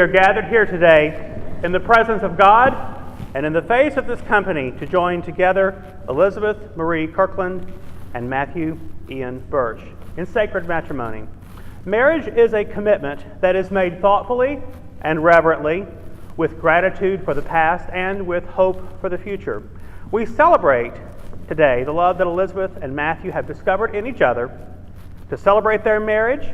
are gathered here today in the presence of God and in the face of this company to join together Elizabeth Marie Kirkland and Matthew Ian Birch in sacred matrimony. Marriage is a commitment that is made thoughtfully and reverently, with gratitude for the past and with hope for the future. We celebrate today the love that Elizabeth and Matthew have discovered in each other, to celebrate their marriage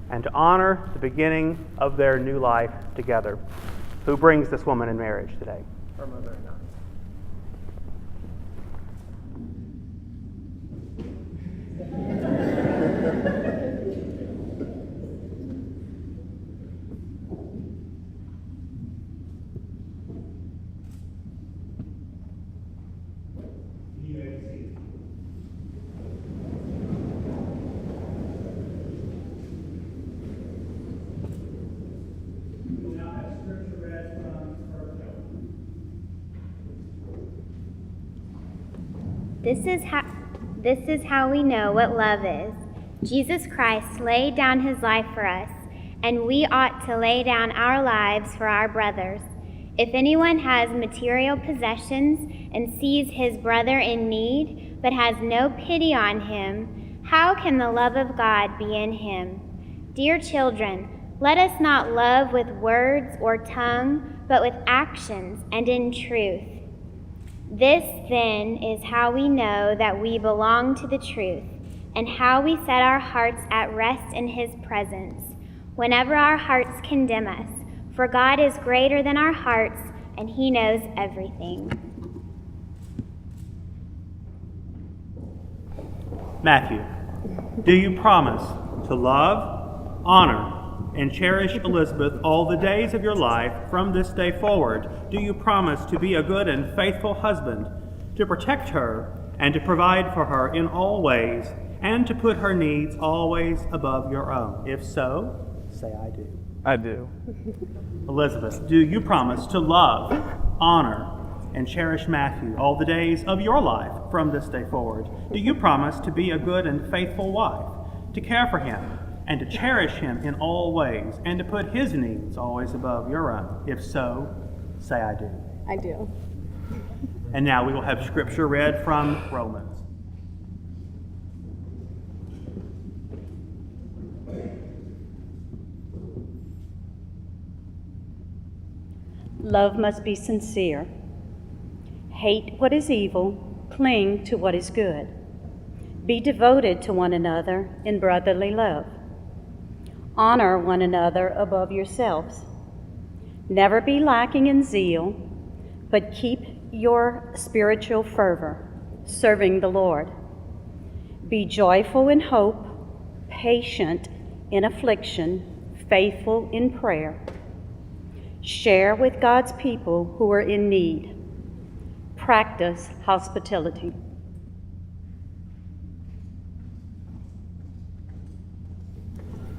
and to honor the beginning of their new life together. Who brings this woman in marriage today? Her mother and I. This is how we know what love is. Jesus Christ laid down his life for us, and we ought to lay down our lives for our brothers. If anyone has material possessions and sees his brother in need, but has no pity on him, how can the love of God be in him? Dear children, let us not love with words or tongue, but with actions and in truth. This, then, is how we know that we belong to the truth, and how we set our hearts at rest in his presence, whenever our hearts condemn us. For God is greater than our hearts, and he knows everything. Matthew, do you promise to love, honor, and cherish Elizabeth all the days of your life from this day forward? Do you promise to be a good and faithful husband, to protect her and to provide for her in all ways, and to put her needs always above your own? If so, say I do. I do. Elizabeth, do you promise to love, honor, and cherish Matthew all the days of your life from this day forward? Do you promise to be a good and faithful wife, to care for him and to cherish him in all ways, and to put his needs always above your own? If so, say I do. I do. And now we will have scripture read from Romans. Love must be sincere. Hate what is evil, cling to what is good. Be devoted to one another in brotherly love. Honor one another above yourselves. Never be lacking in zeal, but keep your spiritual fervor, serving the Lord. Be joyful in hope, patient in affliction, faithful in prayer. Share with God's people who are in need. Practice hospitality.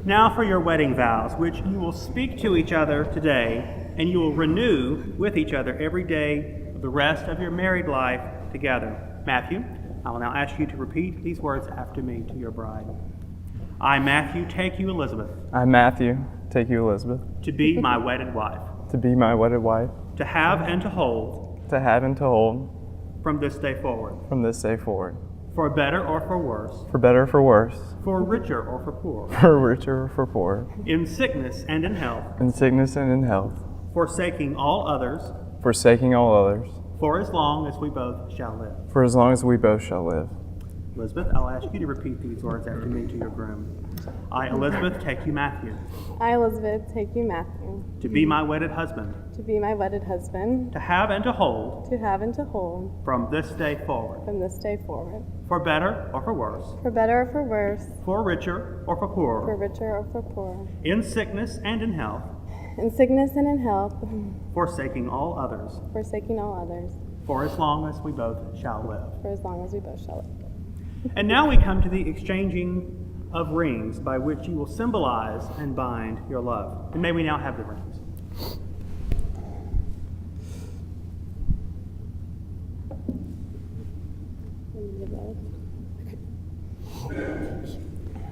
Now for your wedding vows, which you will speak to each other today, and you will renew with each other every day of the rest of your married life together. Matthew, I will now ask you to repeat these words after me to your bride. I, Matthew, take you, Elizabeth. I, Matthew, take you, Elizabeth. To be my wedded wife. To be my wedded wife. To have and to hold. To have and to hold. From this day forward. From this day forward. For better or for worse. For better or for worse. For richer or for poor. For richer or for poor. In sickness and in health. In sickness and in health. Forsaking all others. Forsaking all others. For as long as we both shall live. For as long as we both shall live. Elizabeth, I'll ask you to repeat these words after me to your groom. I, Elizabeth, take you, Matthew. I, Elizabeth, take you, Matthew. To be my wedded husband. To be my wedded husband. To have and to hold. To have and to hold. From this day forward. From this day forward. For better or for worse. For better or for worse. For richer or for poorer. For richer or for poorer. In sickness and in health. In sickness and in health. Forsaking all others. Forsaking all others. For as long as we both shall live. For as long as we both shall live. And now we come to the exchanging of rings by which you will symbolize and bind your love. And may we now have the rings.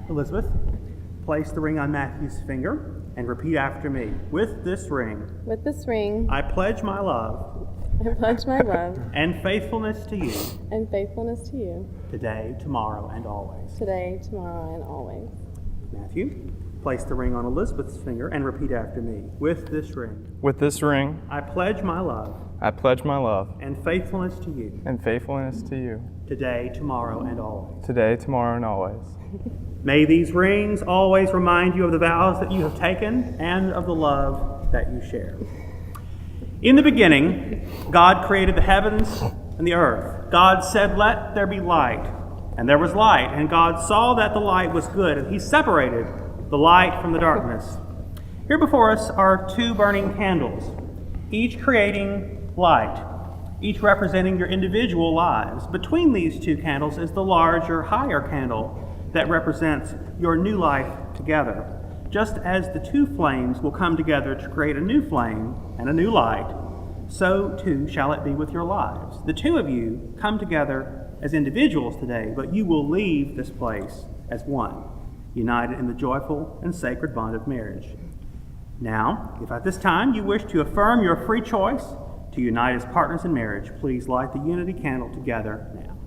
Elizabeth, place the ring on Matthew's finger and repeat after me. With this ring, With this ring, I pledge my love I pledge my love and faithfulness to you and faithfulness to you today, tomorrow, and always. today, tomorrow, and always. Matthew, place the ring on Elizabeth's finger and repeat after me. With this ring, With this ring, I pledge my love I pledge my love and faithfulness to you and faithfulness to you today, tomorrow, and always. today, tomorrow, and always. May these rings always remind you of the vows that you have taken and of the love that you share. In the beginning, God created the heavens and the earth. God said, "Let there be light." And there was light. And God saw that the light was good, and he separated the light from the darkness. Here before us are two burning candles, each creating light, each representing your individual lives. Between these two candles is the larger, higher candle that represents your new life together. Just as the two flames will come together to create a new flame and a new light, so too shall it be with your lives. The two of you come together as individuals today, but you will leave this place as one, united in the joyful and sacred bond of marriage. Now, if at this time you wish to affirm your free choice to unite as partners in marriage, please light the unity candle together now.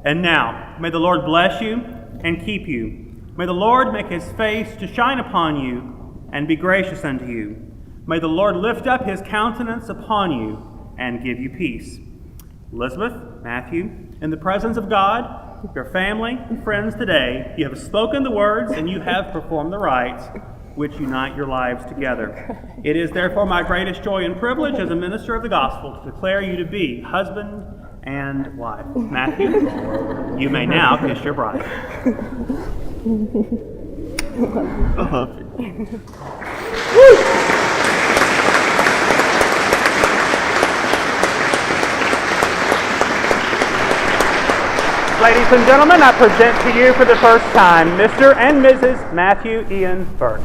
And now, may the Lord bless you and keep you. May the Lord make his face to shine upon you and be gracious unto you. May the Lord lift up his countenance upon you and give you peace. Elizabeth, Matthew, in the presence of God, your family and friends today, you have spoken the words and you have performed the rites which unite your lives together. It is therefore my greatest joy and privilege as a minister of the gospel to declare you to be husband and wife. Matthew, you may now kiss your bride. Ladies and gentlemen, I present to you for the first time Mr. and Mrs. Matthew Ian Birch.